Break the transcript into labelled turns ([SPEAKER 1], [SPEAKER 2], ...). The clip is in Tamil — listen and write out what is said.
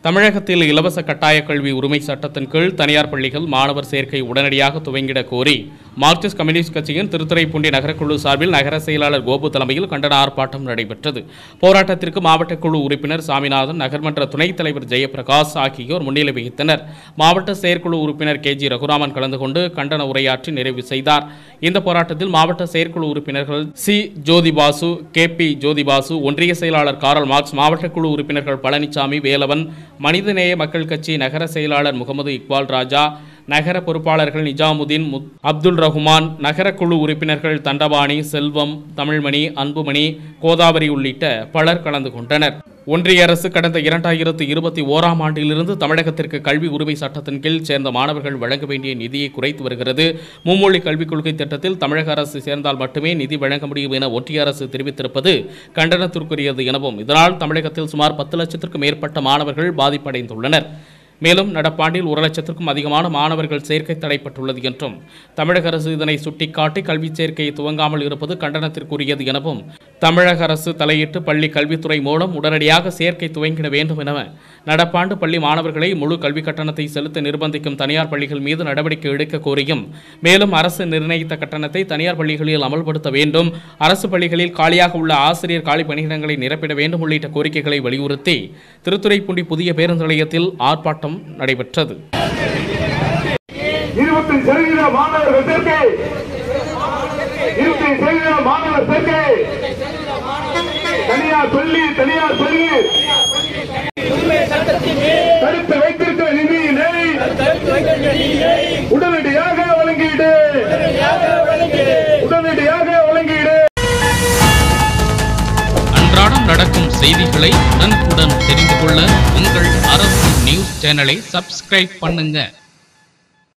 [SPEAKER 1] தமிழகத்தில் இலவச கட்டாய கல்வி உரிமை சட்டத்தின் கீழ் தனியார் பள்ளிகள் மாணவர் சேர்க்கை உடனடியாக துவங்கிட கோரி மார்க்சிஸ்ட் கம்யூனிஸ்ட் கட்சியின் திருத்துறைப்பூண்டி நகரக்குழு சார்பில் நகர செயலாளர் கோபு தலைமையில் கண்டன ஆர்ப்பாட்டம் நடைபெற்றது. போராட்டத்திற்கு மாவட்ட குழு உறுப்பினர் சாமிநாதன், நகர்மன்ற துணைத் தலைவர் ஜெயபிரகாஷ் ஆகியோர் முன்னிலை வகித்தனர். மாவட்ட செயற்குழு உறுப்பினர் KG ரகுராமன் கலந்து கொண்டு கண்டன உரையாற்றி நிறைவு செய்தார். இந்த போராட்டத்தில் மாவட்ட செயற்குழு உறுப்பினர்கள் C. ஜோதிபாசு, KP ஜோதிபாசு, ஒன்றிய செயலாளர் காரல் மார்க்ஸ், மாவட்ட குழு உறுப்பினர்கள் பழனிசாமி, வேலவன், மனிதநேய மக்கள் கட்சி நகர செயலாளர் முகமது இக்பால் ராஜா, நகர பொறுப்பாளர்கள் நிஜாமுதீன், அப்துல் ரஹ்மான், நகர குழு உறுப்பினர்கள் தண்டபாணி, செல்வம், தமிழ்மணி, அன்புமணி, கோதாவரி உள்ளிட்ட பலர் கலந்து கொண்டனர். ஒன்றிய அரசு கடந்த 2021ஆம் ஆண்டிலிருந்து தமிழகத்திற்கு கல்வி உரிமை சட்டத்தின் கீழ் சேர்ந்த மாணவர்கள் வழங்க வேண்டிய நிதியை குறைத்து வருகிறது. மும்மொழி கல்விக் கொள்கை திட்டத்தில் தமிழக அரசு சேர்ந்தால் மட்டுமே நிதி வழங்க முடியும் என ஒன்றிய அரசு தெரிவித்திருப்பது கண்டனத்திற்குரியது எனவும், இதனால் தமிழகத்தில் சுமார் 10 லட்சத்திற்கும் மேற்பட்ட மாணவர்கள் பாதிப்படைந்துள்ளனர். மேலும் நடப்பாண்டில் 1 லட்சத்திற்கும் அதிகமான மாணவர்கள் சேர்க்கை தடைப்பட்டுள்ளது என்றும், தமிழக அரசு இதனை சுட்டிக்காட்டி கல்வி சேர்க்கையை துவங்காமல் இருப்பது கண்டனத்திற்குரியது எனவும், தமிழக அரசு தலையிட்டு பள்ளி கல்வித்துறை மூலம் உடனடியாக சேர்க்கை துவங்கிட வேண்டும் என, நடப்பாண்டு பள்ளி மாணவர்களை முழு கல்வி கட்டணத்தை செலுத்த நிர்பந்திக்கும் தனியார் பள்ளிகள் மீது நடவடிக்கை எடுக்க கோரியும், மேலும் அரசு நிர்ணயித்த கட்டணத்தை தனியார் பள்ளிகளில் அமல்படுத்த வேண்டும், அரசு பள்ளிகளில் காலியாக உள்ள ஆசிரியர் காலி பணியிடங்களை நிரப்பிட வேண்டும் உள்ளிட்ட கோரிக்கைகளை வலியுறுத்தி திருத்துறைப்பூண்டி புதிய பேருந்து நிலையத்தில் ஆர்ப்பாட்டம் நடைபெற்றது.
[SPEAKER 2] 20% மாணவர்கள் சேர்க்கை, 20% மாணவர் சேர்க்கை, தனியார் பள்ளி தடுத்து வைத்திருக்கிற நிதியினை உடனடியாக வழங்கிடு.
[SPEAKER 1] அன்றாடம் நடக்கும் செய்திகளை உடனுக்குடன் தெரிந்து கொள்ள உங்கள் அரசு நியூஸ் சேனலை சப்ஸ்கிரைப் பண்ணுங்க.